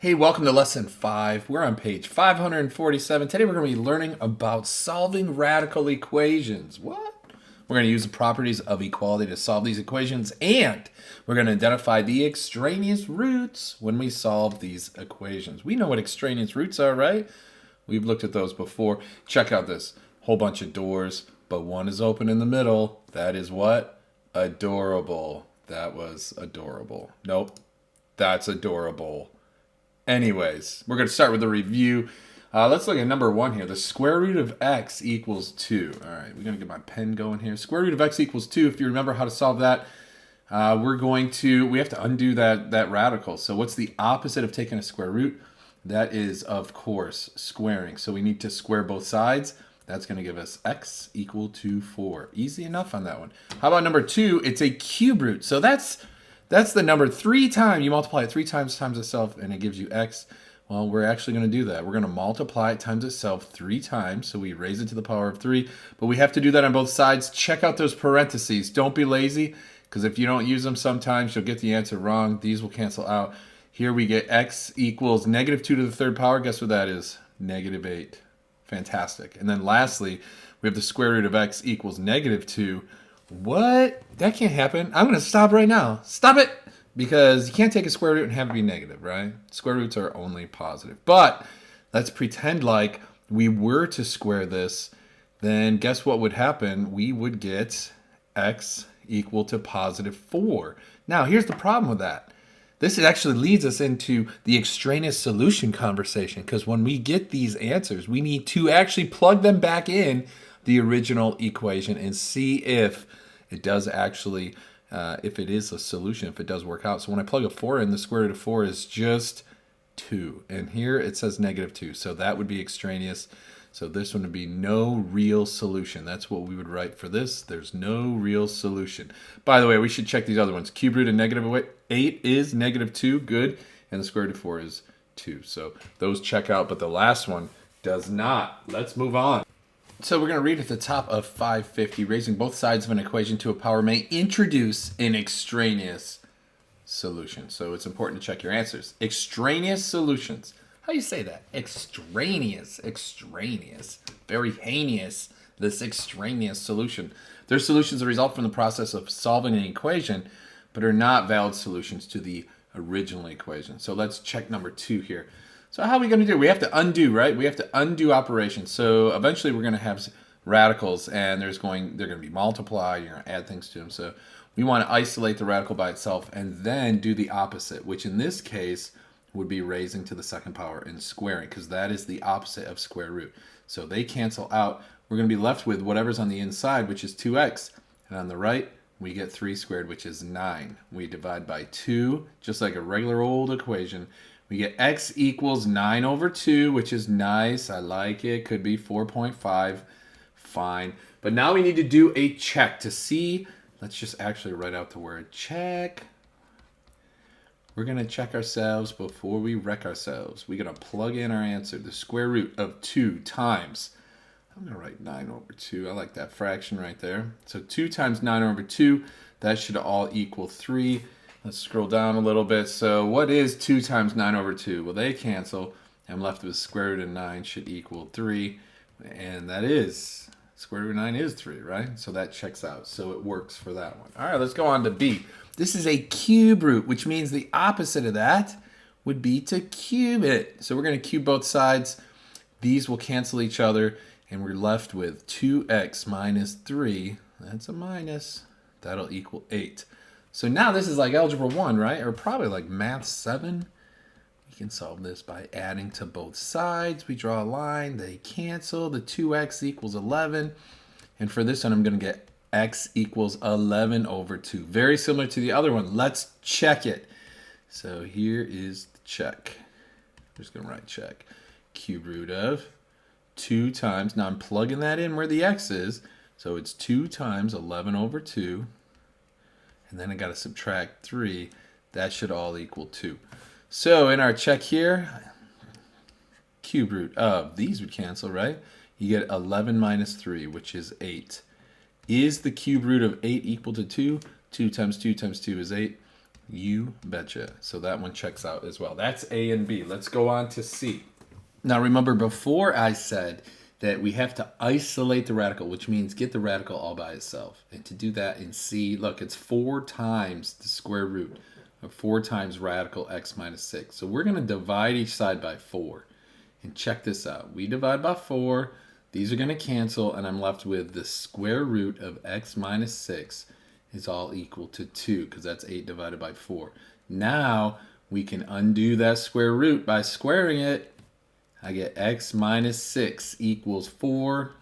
Hey, welcome to lesson 5. We're on page 547. Today we're going to be learning about solving radical equations. What? We're going to use the properties of equality to solve these equations, and we're going to identify the extraneous roots when we solve these equations. We know what extraneous roots are, right? We've looked at those before. Check out this whole bunch of doors, but one is open in the middle. That is what? Adorable. That was adorable. Nope. That's adorable. Anyways, we're going to start with the review. Let's look at number 1 here. The square root of x equals 2. All right, we're going to get my pen going here. Square root of x equals 2. If you remember how to solve that, we have to undo that radical. So what's the opposite of taking a square root? That is, of course, squaring. So we need to square both sides. That's going to give us x equal to 4. Easy enough on that one. How about number 2? It's a cube root. So that's the number 3 times. You multiply it 3 times itself, and it gives you x. Well, we're actually going to do that. We're going to multiply it times itself 3 times, so we raise it to the power of 3. But we have to do that on both sides. Check out those parentheses. Don't be lazy, because if you don't use them sometimes, you'll get the answer wrong. These will cancel out. Here we get x equals negative 2 to the 3rd power. Guess what that is? Negative 8. Fantastic. And then lastly, we have the square root of x equals negative 2. What? That can't happen. I'm going to stop right now. Stop it! Because you can't take a square root and have it be negative, right? Square roots are only positive. But let's pretend like we were to square this. Then guess what would happen? We would get x equal to positive 4. Now, here's the problem with that. This actually leads us into the extraneous solution conversation, because when we get these answers, we need to actually plug them back in the original equation and see if it does actually, if it is a solution, if it does work out. So when I plug a 4 in, the square root of 4 is just 2. And here it says negative 2. So that would be extraneous. So this one would be no real solution. That's what we would write for this. There's no real solution. By the way, we should check these other ones. Cube root of negative 8 is negative 2. Good. And the square root of 4 is 2. So those check out, but the last one does not. Let's move on. So we're going to read at the top of 550. Raising both sides of an equation to a power may introduce an extraneous solution. So it's important to check your answers. Extraneous solutions. How do you say that? Extraneous. Extraneous. Very heinous, this extraneous solution. Their solutions result from the process of solving an equation, but are not valid solutions to the original equation. So let's check number 2 here. So how are we going to do? We have to undo, right? We have to undo operations. So eventually we're going to have radicals, and they're going to be multiplied. You're going to add things to them. So we want to isolate the radical by itself and then do the opposite, which in this case would be raising to the 2nd power and squaring, because that is the opposite of square root. So they cancel out. We're going to be left with whatever's on the inside, which is 2x. And on the right, we get 3 squared, which is 9. We divide by 2, just like a regular old equation. We get x equals 9 over 2, which is nice. I like it. Could be 4.5. Fine. But now we need to do a check to see. Let's just actually write out the word check. We're going to check ourselves before we wreck ourselves. We're going to plug in our answer. The square root of 2 times. I'm going to write 9 over 2. I like that fraction right there. So 2 times 9 over 2. That should all equal 3. Let's scroll down a little bit. So what is 2 times 9 over 2? Well, they cancel. I'm left with square root of 9 should equal 3. And that is, square root of 9 is 3, right? So that checks out. So it works for that one. All right, let's go on to B. This is a cube root, which means the opposite of that would be to cube it. So we're going to cube both sides. These will cancel each other, and we're left with 2x minus 3. That's a minus. That'll equal 8. So now this is like Algebra 1, right? Or probably like Math 7. We can solve this by adding to both sides. We draw a line. They cancel. The 2x equals 11. And for this one, I'm going to get x equals 11 over 2. Very similar to the other one. Let's check it. So here is the check. I'm just going to write check. Cube root of 2 times. Now I'm plugging that in where the x is. So it's 2 times 11 over 2. And then I got to subtract 3. That should all equal 2. So in our check here, cube root of, these would cancel, right? You get 11 minus 3, which is 8. Is the cube root of 8 equal to 2? 2 times 2 times 2 is 8. You betcha. So that one checks out as well. That's A and B. Let's go on to C. Now remember, before I said that we have to isolate the radical, which means get the radical all by itself. And to do that in C, look, it's 4 times the square root of 4 times radical x minus 6. So we're going to divide each side by 4. And check this out. We divide by 4. These are going to cancel, and I'm left with the square root of x minus 6 is all equal to 2, because that's 8 divided by 4. Now we can undo that square root by squaring it. I get x minus 6 equals 4,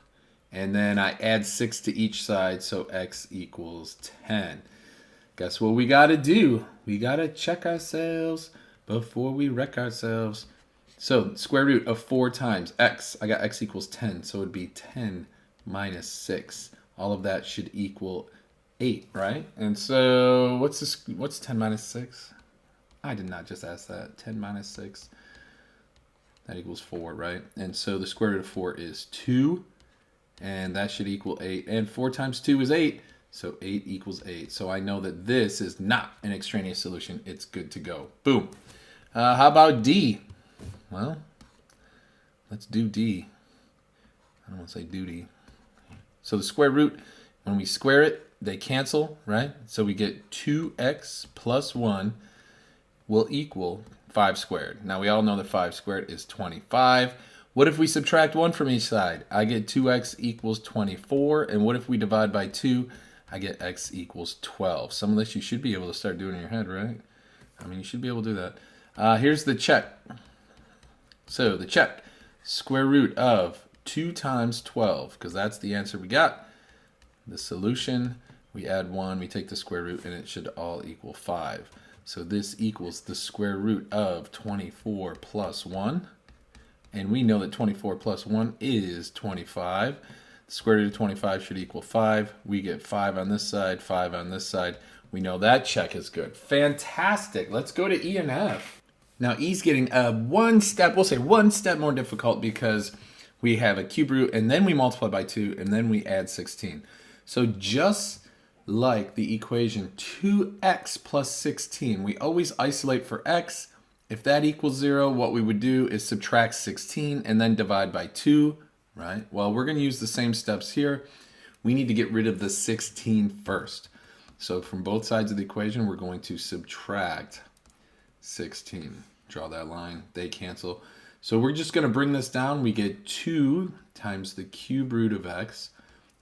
and then I add 6 to each side, so x equals 10. Guess what we got to do? We got to check ourselves before we wreck ourselves. So square root of 4 times x, I got x equals 10, so it would be 10 minus 6. All of that should equal 8, right? And so what's 10 minus 6? I did not just ask that. 10 minus 6. That equals 4, right? And so the square root of 4 is 2, and that should equal 8. And 4 times 2 is 8, so 8 equals 8. So I know that this is not an extraneous solution. It's good to go. Boom. How about D? Well, let's do D. I don't want to say duty. So the square root, when we square it, they cancel, right? So we get 2x plus 1 will equal 5 squared. Now we all know that 5 squared is 25. What if we subtract 1 from each side? I get 2x equals 24. And what if we divide by 2? I get x equals 12. Some of this you should be able to start doing in your head, right? I mean, you should be able to do that. Here's the check. So the check, square root of 2 times 12, because that's the answer we got. The solution, we add 1, we take the square root, and it should all equal 5. So this equals the square root of 24 plus 1. And we know that 24 plus 1 is 25. The square root of 25 should equal 5. We get 5 on this side, 5 on this side. We know that check is good. Fantastic. Let's go to E and F. Now E's getting one step more difficult, because we have a cube root, and then we multiply by 2, and then we add 16. So just like the equation 2x plus 16, we always isolate for x. If that equals 0, what we would do is subtract 16 and then divide by 2, right? Well, we're going to use the same steps here. We need to get rid of the 16 first. So from both sides of the equation, we're going to subtract 16. Draw that line. They cancel. So we're just going to bring this down. We get 2 times the cube root of x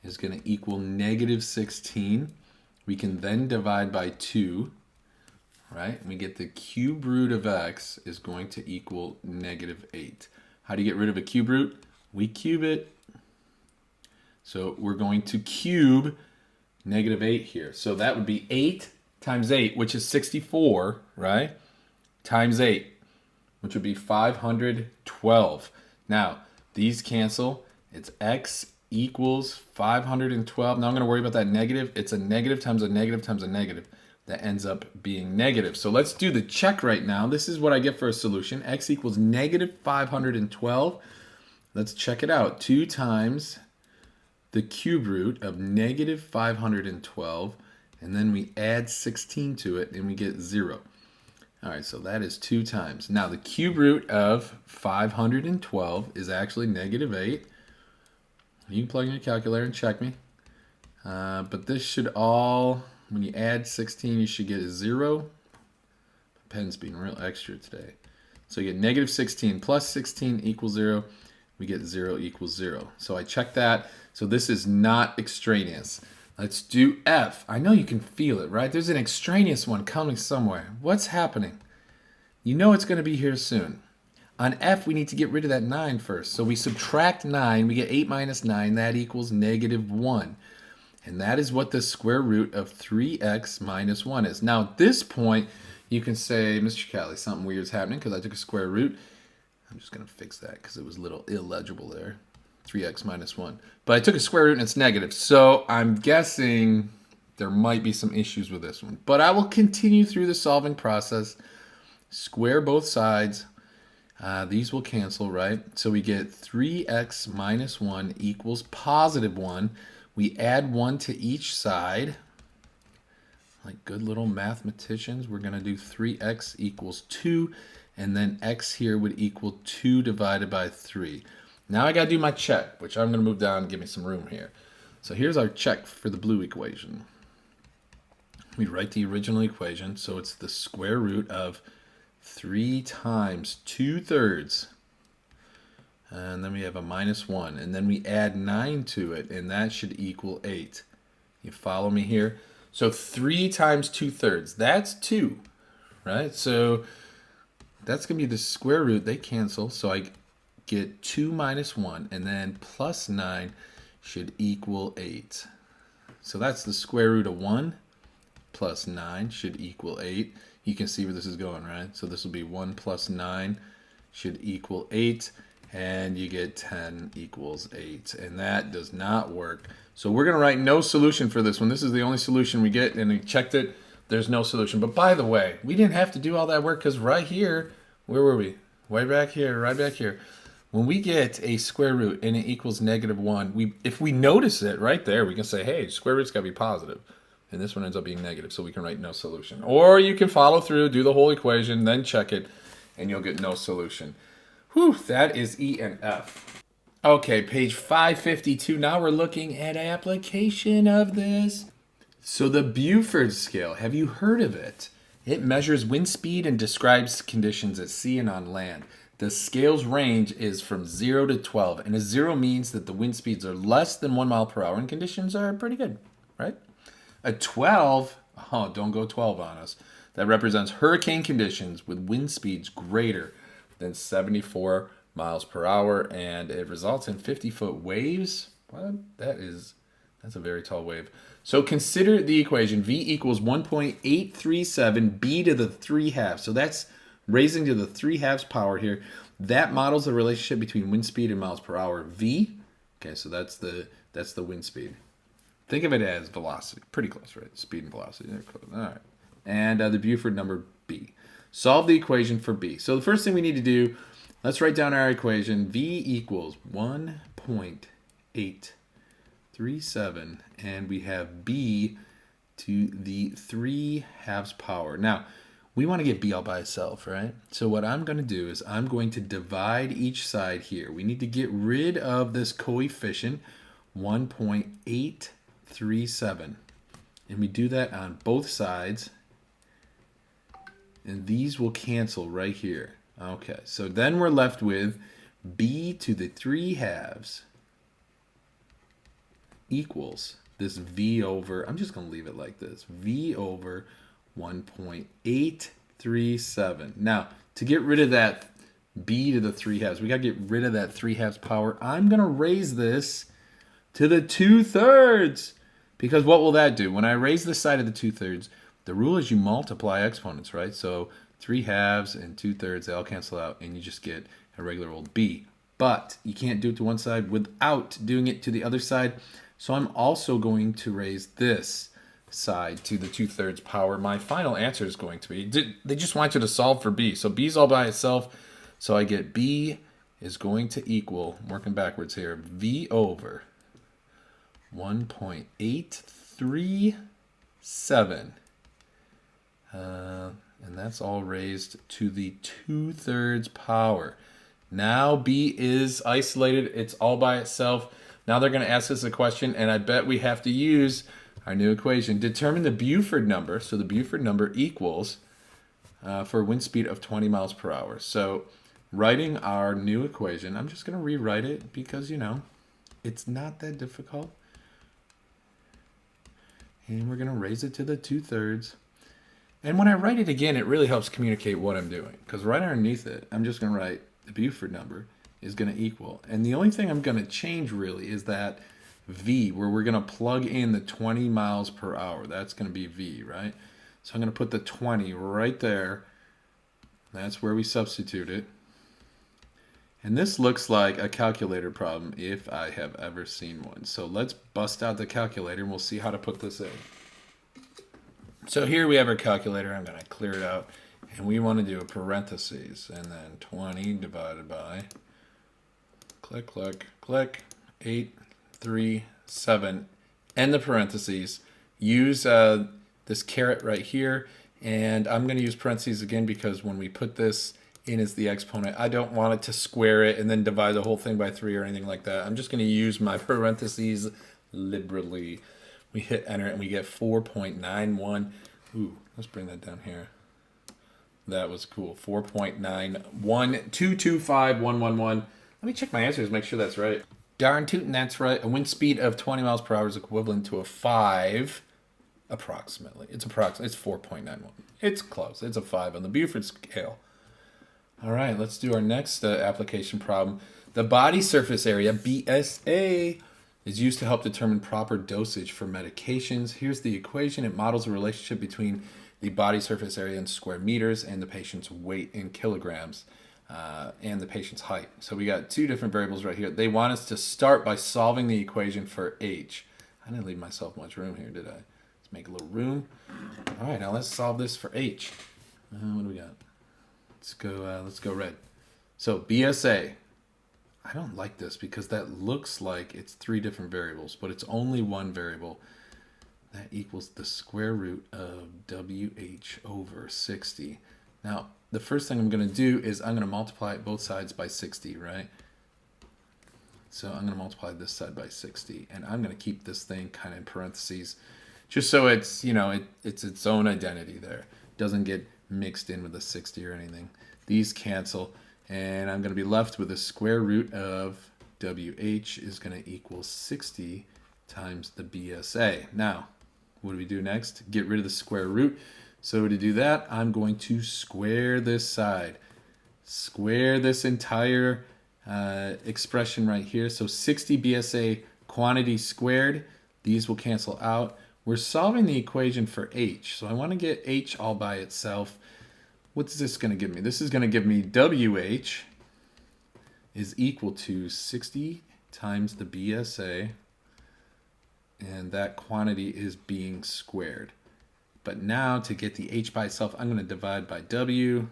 is going to equal negative 16. We can then divide by 2, right? We get the cube root of x is going to equal negative 8. How do you get rid of a cube root? We cube it. So we're going to cube negative 8 here. So that would be 8 times 8, which is 64, right? Times 8, which would be 512. Now, these cancel. It's x equals 512. Now I'm going to worry about that negative. It's a negative times a negative times a negative. That ends up being negative. So let's do the check right now. This is what I get for a solution. X equals negative 512. Let's check it out. 2 times the cube root of negative 512. And then we add 16 to it, and we get 0. All right, so that is 2 times. Now the cube root of 512 is actually negative 8. You can plug in your calculator and check me. But this should all, when you add 16, you should get a 0. The pen's being real extra today. So you get negative 16 plus 16 equals 0. We get 0 equals 0. So I check that. So this is not extraneous. Let's do F. I know you can feel it, right? There's an extraneous one coming somewhere. What's happening? You know it's going to be here soon. On F, we need to get rid of that 9 first. So we subtract 9. We get 8 minus 9. That equals negative 1. And that is what the square root of 3x minus 1 is. Now, at this point, you can say, Mr. Callie, something weird is happening because I took a square root. I'm just going to fix that because it was a little illegible there. 3x minus 1. But I took a square root and it's negative. So I'm guessing there might be some issues with this one. But I will continue through the solving process. Square both sides. These will cancel, right? So we get 3x minus 1 equals positive 1. We add 1 to each side. Like good little mathematicians, we're going to do 3x equals 2, and then x here would equal 2 divided by 3. Now I got to do my check, which I'm going to move down and give me some room here. So here's our check for the blue equation. We write the original equation, so it's the square root of 3 times 2/3. And then we have a minus 1, and then we add 9 to it, and that should equal 8. You follow me here? So 3 times 2/3, that's 2, right? So that's going to be the square root. They cancel, so I get 2 minus 1, and then plus 9 should equal 8. So that's the square root of 1 plus 9 should equal 8. You can see where this is going, right? So this will be 1 plus 9 should equal 8, and you get 10 equals 8. And that does not work. So we're going to write no solution for this one. This is the only solution we get, and we checked it. There's no solution. But by the way, we didn't have to do all that work because right here, where were we? Way back here, right back here. When we get a square root and it equals -1, if we notice it right there, we can say, hey, square root's got to be positive. And this one ends up being negative, so we can write no solution. Or you can follow through, do the whole equation, then check it, and you'll get no solution. Whew, that is E and F. Okay, page 552. Now we're looking at application of this. So the Buford scale, have you heard of it? It measures wind speed and describes conditions at sea and on land. The scale's range is from 0 to 12, and a 0 means that the wind speeds are less than 1 mile per hour and conditions are pretty good, right? A 12, oh, don't go 12 on us. That represents hurricane conditions with wind speeds greater than 74 miles per hour, and it results in 50-foot waves. What? That's a very tall wave. So consider the equation V equals 1.837 b to the 3/2. So that's raising to the 3/2 power here. That models the relationship between wind speed and miles per hour. V, okay, so that's the wind speed. Think of it as velocity. Pretty close, right? Speed and velocity. They're close. All right. And the Buford number B. Solve the equation for B. So the first thing we need to do, let's write down our equation. V equals 1.837, and we have B to the 3/2 power. Now, we want to get B all by itself, right? So what I'm going to do is I'm going to divide each side here. We need to get rid of this coefficient, 1.837. And we do that on both sides. And these will cancel right here. Okay, so then we're left with B to the 3/2 equals this V over, I'm just going to leave it like this, V over 1.837. Now, to get rid of that B to the 3/2, we got to get rid of that 3/2 power. I'm going to raise this to the 2/3. Because what will that do? When I raise the side of the 2/3, the rule is you multiply exponents, right? So 3/2 and 2/3, they all cancel out, and you just get a regular old B. But you can't do it to one side without doing it to the other side. So I'm also going to raise this side to the 2/3 power. My final answer is going to be, they just want you to solve for B. So B's all by itself. So I get B is going to equal, I'm working backwards here, V over 1.837. And that's all raised to the 2/3 power. Now B is isolated. It's all by itself. Now they're going to ask us a question, and I bet we have to use our new equation. Determine the Buford number. So the Buford number equals, for a wind speed of 20 miles per hour. So writing our new equation, I'm just going to rewrite it because, it's not that difficult. And we're going to raise it to the 2/3. And when I write it again, it really helps communicate what I'm doing. Because right underneath it, I'm just going to write the Buford number is going to equal. And the only thing I'm going to change really is that V, where we're going to plug in the 20 miles per hour. That's going to be V, right? So I'm going to put the 20 right there. That's where we substitute it. And this looks like a calculator problem if I have ever seen one. So let's bust out the calculator and we'll see how to put this in. So here we have our calculator. I'm going to clear it out. And we want to do a parentheses. And then 20 divided by, click, click, click, 8, 3, 7. End the parentheses. Use this caret right here, and I'm going to use parentheses again because when we put this in as the exponent, I don't want it to square it and then divide the whole thing by 3 or anything like that. I'm just going to use my parentheses liberally. We hit enter and we get 4.91. Ooh, let's bring that down here. That was cool. 4.9122511. Let me check my answers, make sure that's right. Darn tootin', that's right. A wind speed of 20 miles per hour is equivalent to a 5, approximately. It's 4.91. It's close. It's a 5 on the Buford scale. All right, let's do our next application problem. The body surface area, BSA, is used to help determine proper dosage for medications. Here's the equation. It models a relationship between the body surface area in square meters and the patient's weight in kilograms and the patient's height. So we got two different variables right here. They want us to start by solving the equation for H. I didn't leave myself much room here, did I? Let's make a little room. All right, now let's solve this for H. What do we got? Let's go red. So BSA. I don't like this because that looks like it's 3 different variables, but it's only one variable. That equals the square root of WH over 60. Now, the first thing I'm going to do is I'm going to multiply both sides by 60, right? So I'm going to multiply this side by 60, and I'm going to keep this thing kind of in parentheses, just so it's, it's its own identity there. It doesn't get mixed in with the 60 or anything. These cancel, and I'm going to be left with the square root of WH is going to equal 60 times the BSA. Now, what do we do next? Get rid of the square root. So to do that, I'm going to square this side. Square this entire expression right here. So 60 BSA quantity squared. These will cancel out. We're solving the equation for H. So I want to get H all by itself. What's this going to give me? This is going to give me WH is equal to 60 times the BSA. And that quantity is being squared. But now to get the H by itself, I'm going to divide by W.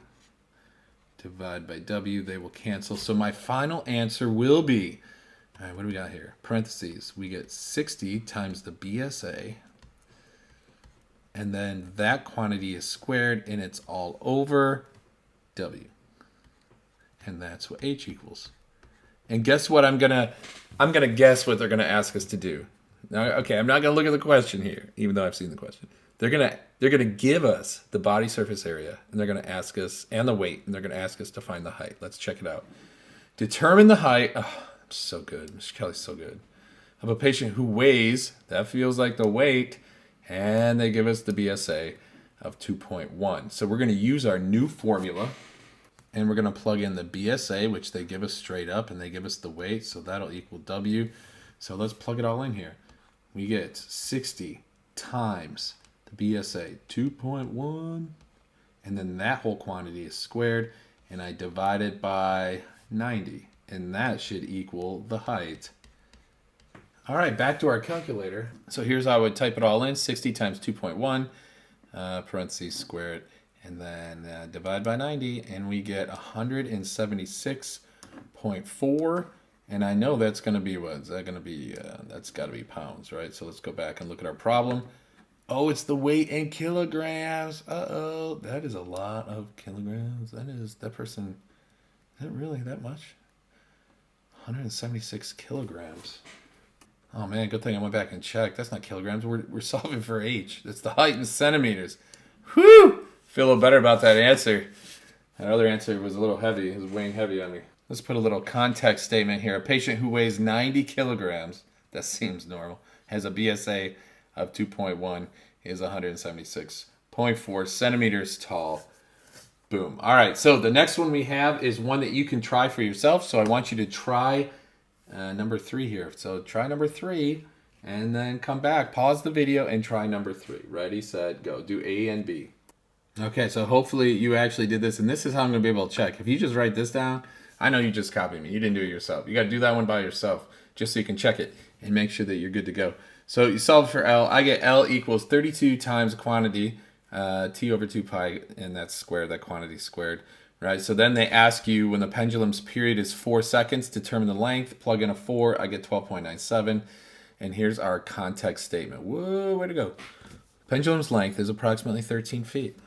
Divide by W, they will cancel. So my final answer will be, all right, what do we got here? Parentheses, we get 60 times the BSA. And then that quantity is squared and it's all over W. And that's what H equals. And guess what I'm gonna guess what they're gonna ask us to do. Now, okay, I'm not gonna look at the question here, even though I've seen the question. They're gonna give us the body surface area, and they're gonna ask us, and the weight, and they're gonna ask us to find the height. Let's check it out. Determine the height. Oh, so good. Mr. Kelly's so good. Of a patient who weighs, that feels like the weight, and they give us the BSA of 2.1. So we're gonna use our new formula, and we're gonna plug in the BSA, which they give us straight up, and they give us the weight, so that'll equal W. So let's plug it all in here. We get 60 times the BSA, 2.1, and then that whole quantity is squared, and I divide it by 90, and that should equal the height. All right, back to our calculator. So here's how I would type it all in: 60 times 2.1, parentheses squared, and then divide by 90, and we get 176.4. And I know that's going to be, what is that going to be? That's got to be pounds, right? So let's go back and look at our problem. Oh, it's the weight in kilograms. Uh-oh, that is a lot of kilograms. Is that really that much? 176 kilograms. Oh man, good thing I went back and checked. That's not kilograms. We're solving for H. That's the height in centimeters. Whew! Feel a little better about that answer. That other answer was a little heavy. It was weighing heavy on me. Let's put a little context statement here. A patient who weighs 90 kilograms, that seems normal, has a BSA of 2.1, is 176.4 centimeters tall. Boom. All right, so the next one we have is one that you can try for yourself. So I want you to try number 3 here. So try number 3 and then come back, pause the video and try number 3. Ready, set, go. Do A and B. Okay, so hopefully you actually did this, and this is how I'm going to be able to check. If you just write this down, I know you just copied me. You didn't do it yourself. You got to do that one by yourself just so you can check it and make sure that you're good to go. So you solve for L. I get L equals 32 times quantity, T over 2 pi, and that's squared, that quantity squared, right? So then they ask you when the pendulum's period is 4 seconds, determine the length, plug in a 4, I get 12.97. And here's our context statement. Whoa, way to go. Pendulum's length is approximately 13 feet.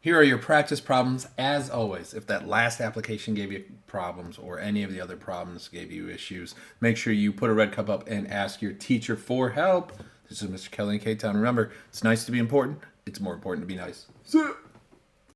Here are your practice problems. As always, if that last application gave you problems or any of the other problems gave you issues, make sure you put a red cup up and ask your teacher for help. This is Mr. Kelly in K-Town. Remember, it's nice to be important. It's more important to be nice. See ya.